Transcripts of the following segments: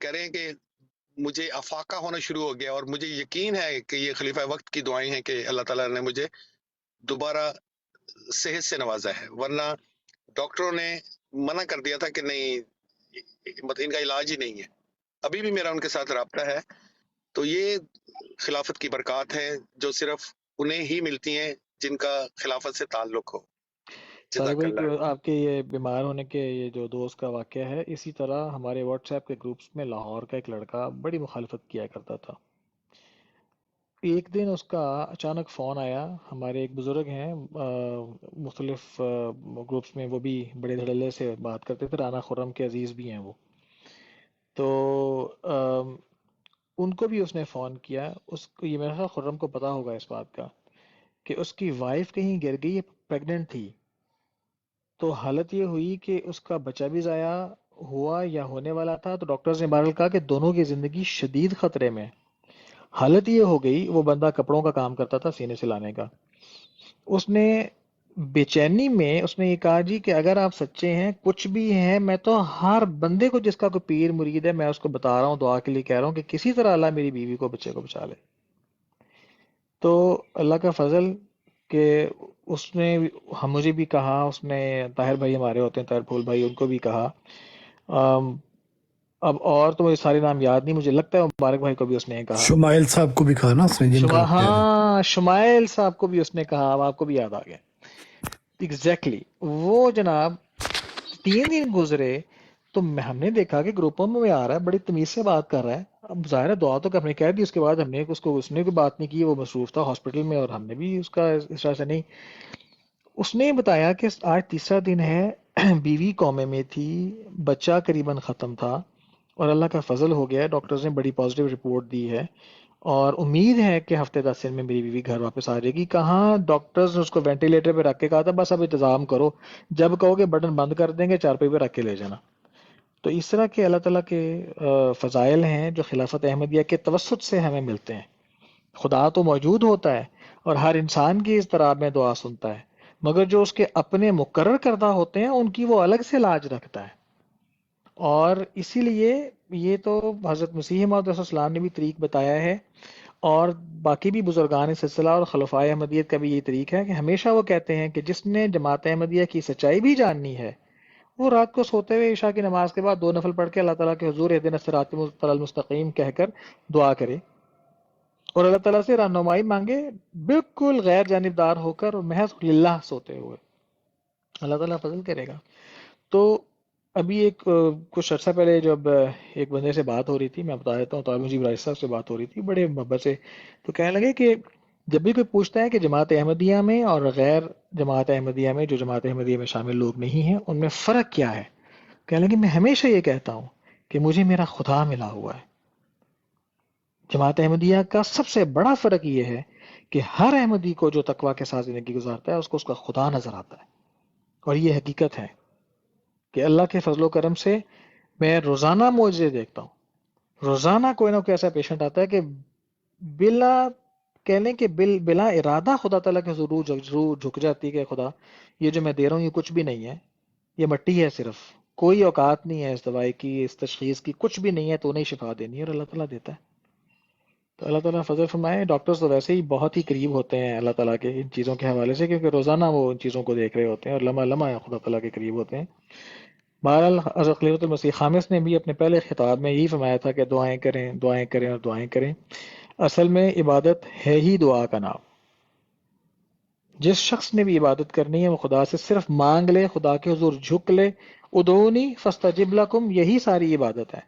کہہ رہے ہیں کہ مجھے افاقہ ہونا شروع ہو گیا، اور مجھے یقین ہے کہ یہ خلیفہ وقت کی دعائیں ہیں کہ اللہ تعالیٰ نے مجھے دوبارہ صحت سے نوازا ہے، ورنہ ڈاکٹروں نے منع کر دیا تھا کہ نہیں، ان کا علاج ہی نہیں ہے۔ ابھی بھی میرا ان کے ساتھ رابطہ ہے۔ تو یہ خلافت کی برکات ہیں جو صرف انہیں ہی ملتی ہیں جن کا خلافت سے تعلق ہو۔ طارق جزاک بھائی اللہ۔ آپ کے یہ بیمار ہونے کے یہ جو دوست کا واقعہ ہے، اسی طرح ہمارے واٹس ایپ کے گروپس میں لاہور کا ایک لڑکا بڑی مخالفت کیا کرتا تھا۔ ایک دن اس کا اچانک فون آیا، ہمارے ایک بزرگ ہیں مختلف گروپس میں، وہ بھی بڑے دھڑلے سے بات کرتے تھے، رانا خرم کے عزیز بھی ہیں وہ، تو ان کو بھی اس نے فون کیا۔ اس کو یہ میرا خیال خرم کو پتا ہوگا اس بات کا کہ اس کی وائف کہیں گر گئی، پریگننٹ تھی، تو حالت یہ ہوئی کہ اس کا بچہ بھی ضائع ہوا یا ہونے والا تھا، تو ڈاکٹرز نے بہرحال کہا کہ دونوں کی زندگی شدید خطرے میں۔ حالت یہ ہو گئی، وہ بندہ کپڑوں کا کام کرتا تھا، سینے سلانے کا، اس نے بے چینی میں اس نے یہ کہا جی کہ اگر آپ سچے ہیں، کچھ بھی ہیں، میں تو ہر بندے کو جس کا کوئی پیر مرید ہے میں اس کو بتا رہا ہوں، دعا کے لیے کہہ رہا ہوں کہ کسی طرح اللہ میری بیوی کو بچے کو بچا لے۔ تو اللہ کا فضل کہ اس نے مجھے بھی کہا، اس نے طاہر بھائی ہمارے ہوتے ہیں، طاہر پھول بھائی، ان کو بھی کہا، اب اور تو مجھے سارے نام یاد نہیں، مجھے لگتا ہے مبارک بھائی کو بھی اس نے کہا، شمائل صاحب کو بھی کہا نا اس نے، جن کا آپ کہہ رہے ہیں۔ ہاں شمائل صاحب کو بھی اس نے کہا، اب آپ کو بھی یاد آ گیا ایگزیکٹلی وہ جناب۔ 3 دن گزرے تو ہم نے دیکھا کہ گروپوں میں آ رہا ہے، بڑی تمیز سے بات کر رہا ہے، اب ظاہر ہے دعا تو ہم نے کہہ دی، اس کے بعد ہم نے اس نے کوئی بات نہیں کی، وہ مصروف تھا ہاسپٹل میں، اور ہم نے بھی اس کا اس طرح سے نہیں۔ اس نے بتایا کہ آج تیسرا دن ہے، بیوی کومے میں تھی، بچہ قریباً ختم تھا، اور اللہ کا فضل ہو گیا، ڈاکٹرز نے بڑی پازیٹیو رپورٹ دی ہے، اور امید ہے کہ ہفتے 10 دن میں میری بیوی گھر واپس آ جائے گی۔ کہاں ڈاکٹرز نے اس کو وینٹیلیٹر پہ رکھ کے کہا تھا بس اب انتظام کرو، جب کہو کہ بٹن بند کر دیں گے، چارپائی پہ رکھ کے لے جانا۔ تو اس طرح کے اللہ تعالیٰ کے فضائل ہیں جو خلافت احمدیہ کے توسط سے ہمیں ملتے ہیں۔ خدا تو موجود ہوتا ہے اور ہر انسان کی اس طرح میں دعا سنتا ہے، مگر جو اس کے اپنے مقرر کردہ ہوتے ہیں ان کی وہ الگ سے لاج رکھتا ہے، اور اسی لیے یہ تو حضرت مسیح موعود علیہ السلام نے بھی طریق بتایا ہے، اور باقی بھی بزرگان سلسلہ اور خلفائے احمدیت کا بھی یہ طریق ہے کہ ہمیشہ وہ کہتے ہیں کہ جس نے جماعت احمدیہ کی سچائی بھی جاننی ہے، وہ رات کو سوتے ہوئے عشاء کی نماز کے بعد 2 نفل پڑھ کے اللہ تعالیٰ کے حضور اہدنا الصراط المستقیم کہہ کر دعا کرے، اور اللہ تعالیٰ سے رہنمائی مانگے، بالکل غیر جانبدار ہو کر اور محض للہ سوتے ہوئے، اللہ تعالیٰ فضل کرے گا۔ تو ابھی کچھ عرصہ پہلے جب ایک بندے سے بات ہو رہی تھی، میں بتا دیتا ہوں، طالب مجیب رائس صاحب سے بات ہو رہی تھی بڑے محبت سے، تو کہنے لگے کہ جب بھی کوئی پوچھتا ہے کہ جماعت احمدیہ میں اور غیر جماعت احمدیہ میں، جو جماعت احمدیہ میں شامل لوگ نہیں ہیں، ان میں فرق کیا ہے؟ کہنے لگے میں ہمیشہ یہ کہتا ہوں کہ مجھے میرا خدا ملا ہوا ہے۔ جماعت احمدیہ کا سب سے بڑا فرق یہ ہے کہ ہر احمدی کو جو تقویٰ کے ساتھ زندگی گزارتا ہے اس کو اس کا خدا نظر آتا ہے، اور یہ حقیقت ہے کہ اللہ کے فضل و کرم سے میں روزانہ معجزے دیکھتا ہوں، روزانہ کوئی نہ کوئی ایسا پیشنٹ آتا ہے کہ بلا کہہ لیں کہ بلا ارادہ خدا تعالیٰ کے ضرور جھک جاتی ہے کہ خدا یہ جو میں دے رہا ہوں یہ کچھ بھی نہیں ہے، یہ مٹی ہے، صرف کوئی اوقات نہیں ہے اس دوائی کی، اس تشخیص کی، کچھ بھی نہیں ہے، تو نہیں شفا دینی ہے، اور اللہ تعالیٰ دیتا ہے۔ تو اللہ تعالیٰ فضل فرمائے۔ ڈاکٹرز تو ویسے ہی بہت ہی قریب ہوتے ہیں اللہ تعالیٰ کے ان چیزوں کے حوالے سے، کیونکہ روزانہ وہ ان چیزوں کو دیکھ رہے ہوتے ہیں اور لمحہ لمحہ خدا تعالیٰ کے قریب ہوتے ہیں۔ بہرحال حضرت خلیفۃ المسیح خامس نے بھی اپنے پہلے خطاب میں یہی فرمایا تھا کہ دعائیں کریں، دعائیں کریں اور دعائیں کریں۔ اصل میں عبادت ہے ہی دعا کا نام۔ جس شخص نے بھی عبادت کرنی ہے وہ خدا سے صرف مانگ لے، خدا کے حضور جھک لے، ادعونی فاستجب لکم، یہی ساری عبادت ہے۔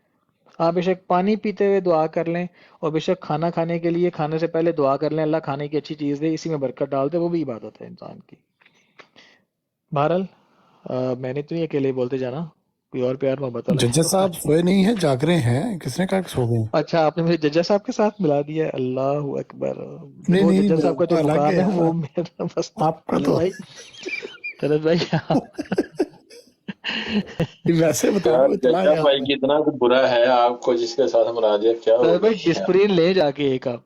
آپ بے شک پانی پیتے ہوئے دعا کر لیں، اور بے شک کھانا کھانے کے لیے کھانے سے پہلے دعا کر لیں اللہ کھانے کی اچھی چیز دے، اسی میں برکت ڈال دے، وہ بھی عبادت ہے انسان کی۔ بہرحال میں نے تو نہیں اکیلے ہی بولتے جانا، کوئی اور پیار محبت والا ہے ججا تو صاحب سوئے نہیں ہیں، جاگ رہے ہیں، کس نے کہا کہ سو گئے ہیں؟ اچھا آپ نے مجھے ججا صاحب کے ساتھ ملا دیا ہے، اللہ اکبر۔ نہیں وہ نہیں، ججا صاحب کا وہ جو الگ مقام ہے ہے یار، وہ میرا بس۔ آپ کا طلعت تو بھائی، طلعت بھائی ویسے بتا رہا یار ہوں، اطلاع ججا ہے آپ بھائی میں۔ کتنا برا ہے آپ کو جس کے ساتھ ملا دیا، کیا ہو طلعت گیا بھائی ڈسپرین لے جا کے ایک آپ۔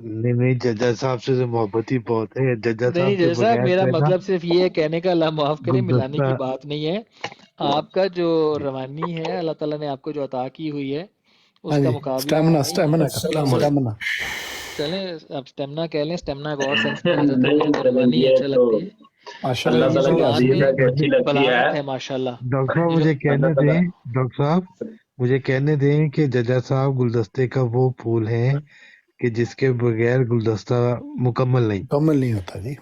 نہیں ججا صاحب سے تو محبت ہی بہت ہے. ججا نہیں صاحب کے جیسا بغیر میرا جو ہے نا مطلب صرف یہ ہے کہنے کا، اللہ معاف کرے، ملانے گلدستہ. کی بات نہیں ہے. آپ کا جو روانی ہے اللہ تعالیٰ نے آپ کو جو عطا کی ہوئی ہے ہاں اس کا جی، مقابلہ اسٹیمنا نہیں ہے. اسٹیمنا کا السلام اور علیکم. اسٹیمنا. چلیں اب اسٹیمنا کہہ لیں، اسٹیمنا کا اور سینس میں آ جاتا ہے، مجھے نہیں تو چلیں روانی یہ اچھا تو لگتی ہے. ماشاء اور اللہ اللہ یہ تعالیٰ کی ماشاء زبان اللہ. عظیم میں ہے کہ اچھی لگتی ہے. بلاغت ہے ماشاءاللہ. ڈاکٹر صاحب یہ جو مجھے اللہ کہنے تعالیٰ دیں، ڈاکٹر صاحب مجھے کہنے دیں کہ ججا صاحب گلدستے کا وہ پھول ہیں کہ جس کے بغیر گلدستہ مکمل نہیں. مکمل نہیں ہوتا جی.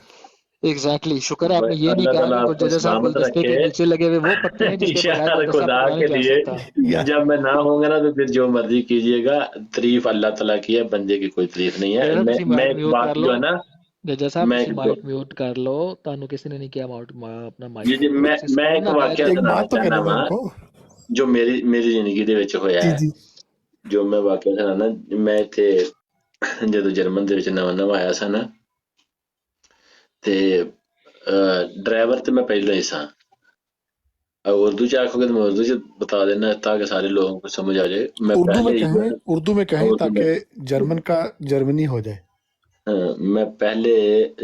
ایگزیکٹلی شکر ہے آپ نے یہ نہیں اللہ کہا تعالیٰ کہ آپ کو جیسا صاحب سلامت گلدستے رکھے. کے نیچے لگے ہوئے وہ پتے ہیں جس کے بغیر یار گلدستہ خدا پکڑا نہیں کے جا لیے سکتا. یا جب میں نہ ہوں گا نا تو پھر جو مرضی کیجیے گا. تعریف اللہ تعالیٰ کی ہے، بندے کی کوئی تعریف نہیں ہے. جیسا میں تسی میں مائک ایک میوٹ بات کر جو لو، ہے نا ججا صاحب میں تسی مائک میوٹ کر لو، تانوں کسی نے نہیں کیا اپنا مائک جی میوٹ، تسی میں سکون ایک نال بہ واقعہ جاؤ. ایک سنانا بات تو چاہنا کرنے دیں وا ان کو. جو میری زندگی دے وچ ہویا جی ہے. جی. جو میں واقعہ سنانا، میں تے جدو جرمن دے وچ نواں آیا سا نا تے ڈرائیور تے میں پہلے ہی سا. اردو چ آخو گے تو میں اردو چ بتا دینا تاکہ سارے لوگوں کو سمجھ آ جائے. میں اردو میں پہلے ہی جو کہیں، ہے اردو میں کہیں اردو میں تاکہ جرمن کا جرمنی ہو جائے. میں پہلے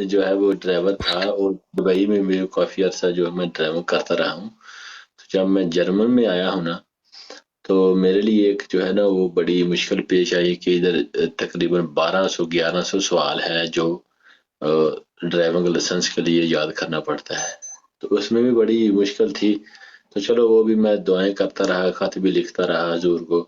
جو ہے وہ ڈرائیور تھا اور دبئی میں بھی کافی عرصہ جو ہے میں ڈرائیونگ کرتا رہا ہوں. تو جب میں جرمن میں آیا ہوں نا تو میرے لیے ایک جو ہے نا وہ بڑی مشکل پیش آئی کہ ادھر تقریباً 1100 سوال ہے جو ڈرائیونگ لائسنس کے لیے یاد کرنا پڑتا ہے. تو اس میں بھی بڑی مشکل تھی. تو چلو وہ بھی میں دعائیں کرتا رہا، خط بھی لکھتا رہا حضور کو.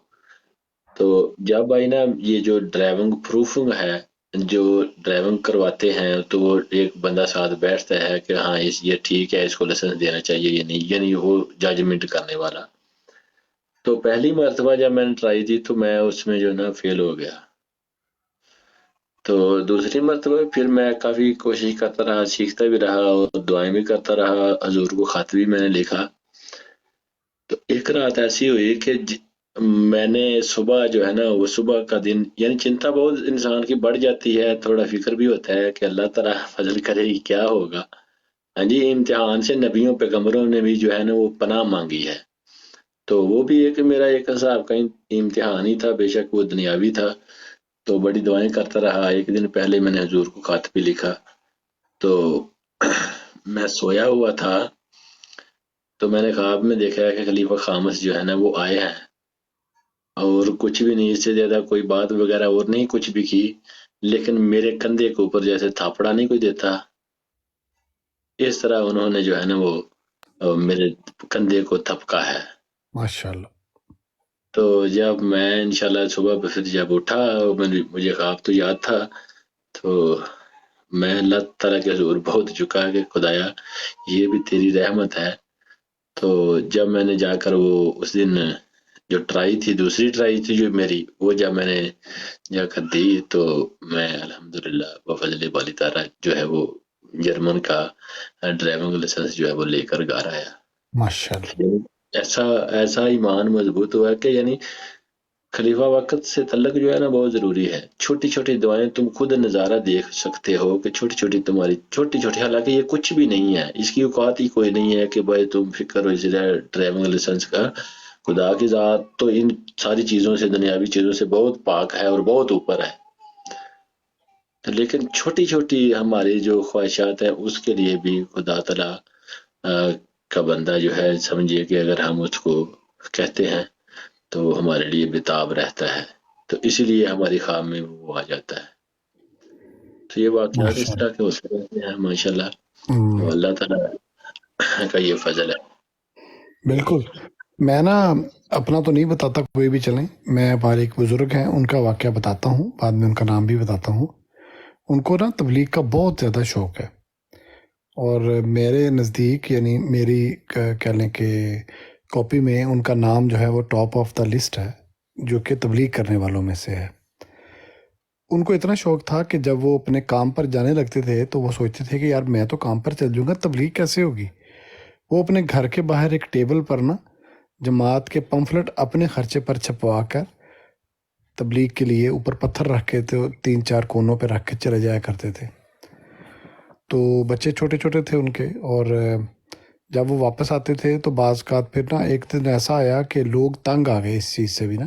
تو جب آئی نا یہ جو ڈرائیونگ پروفنگ ہے، جو ڈرائیونگ کرواتے ہیں تو وہ ایک بندہ ساتھ بیٹھتا ہے کہ ہاں یہ ٹھیک ہے، اس کو لائسنس دینا چاہیے یا نہیں، یعنی وہ ججمنٹ کرنے والا. تو پہلی مرتبہ جب میں نے ٹرائی دی تو میں اس میں جو نا فیل ہو گیا. تو دوسری مرتبہ پھر میں کافی کوشش کرتا رہا، سیکھتا بھی رہا اور دعائیں بھی کرتا رہا. حضور کو خط بھی میں نے لکھا. تو ایک رات ایسی ہوئی کہ میں نے صبح جو ہے نا وہ صبح کا دن، یعنی چنتا بہت انسان کی بڑھ جاتی ہے، تھوڑا فکر بھی ہوتا ہے کہ اللہ تعالیٰ فضل کرے گی کیا ہوگا. ہاں جی، امتحان سے نبیوں پیغمبروں نے بھی جو ہے نا وہ پناہ مانگی ہے. تو وہ بھی ایک میرا ایک حساب کا امتحان ہی تھا، بے شک وہ دنیاوی تھا. تو بڑی دعائیں کرتا رہا. ایک دن پہلے میں نے حضور کو خط بھی لکھا. تو میں سویا ہوا تھا تو میں نے خواب میں دیکھا ہے کہ خلیفہ خامس جو ہے نا وہ آئے ہیں اور کچھ بھی نہیں، اس سے زیادہ کوئی بات وغیرہ اور نہیں کچھ بھی کی، لیکن میرے کندھے کے اوپر جیسے تھاپڑا نہیں کوئی دیتا، اس طرح انہوں نے جو ہے نا وہ میرے کندھے کو تھپکا ہے. ماشاء اللہ. تو جب میں انشاءاللہ صبح پھر جب اٹھا مجھے خواب تو یاد تھا. تو میں اللہ تعالیٰ کے حضور بہت چکا کہ خدایا یہ بھی تیری رحمت ہے. تو جب میں نے جا کر وہ اس دن جو ٹرائی تھی، دوسری ٹرائی تھی جو میری، وہ جب میں نے جا کر دی تو میں الحمدللہ بفضل باری تعالیٰ جو ہے وہ جرمن کا ڈرائیونگ لائسنس جو ہے وہ لے کر گھر آیا. ماشاء اللہ. ایسا ایمان مضبوط ہوا کہ یعنی خلیفہ وقت سے تعلق جو ہے نا بہت ضروری ہے. چھوٹی چھوٹی دعائیں تم خود نظارہ دیکھ سکتے ہو کہ چھوٹی چھوٹی تمہاری چھوٹی چھوٹی، حالانکہ یہ کچھ بھی نہیں ہے، اس کی اوقات ہی کوئی نہیں ہے کہ بھائی تم فکر ہو اس ڈرائیونگ لائسنس کا. خدا کی ذات تو ان ساری چیزوں سے، دنیاوی چیزوں سے بہت پاک ہے اور بہت اوپر ہے. لیکن چھوٹی چھوٹی ہماری جو خواہشات ہیں اس کے لیے بھی خدا تعالیٰ کا بندہ جو ہے سمجھیے کہ اگر ہم اس کو کہتے ہیں تو وہ ہمارے لیے بتاب رہتا ہے. تو اسی لیے ہماری خواب میں وہ آ جاتا ہے. تو یہ واقعات اس ماشاء طرح کے ہوتے رہتے ہیں ماشاءاللہ. تو اللہ. اللہ تعالیٰ کا یہ فضل ہے. بالکل. میں نا اپنا تو نہیں بتاتا، کوئی بھی چلیں، میں ہمارے ایک بزرگ ہیں ان کا واقعہ بتاتا ہوں، بعد میں ان کا نام بھی بتاتا ہوں. ان کو نا تبلیغ کا بہت زیادہ شوق ہے اور میرے نزدیک یعنی میری کہہ لیں کہ کاپی میں ان کا نام جو ہے وہ ٹاپ آف دا لسٹ ہے جو کہ تبلیغ کرنے والوں میں سے ہے. ان کو اتنا شوق تھا کہ جب وہ اپنے کام پر جانے لگتے تھے تو وہ سوچتے تھے کہ یار میں تو کام پر چل جاؤں گا، تبلیغ کیسے ہوگی. وہ اپنے گھر کے باہر ایک ٹیبل پر نا جماعت کے پمفلٹ اپنے خرچے پر چھپوا کر تبلیغ کے لیے اوپر پتھر رکھ کے تو 3-4 کونوں پہ رکھ کے چلے جایا کرتے تھے. تو بچے چھوٹے چھوٹے تھے ان کے، اور جب وہ واپس آتے تھے تو بعض اوقات پھر نا ایک دن ایسا آیا کہ لوگ تنگ آ گئے اس چیز سے بھی نا.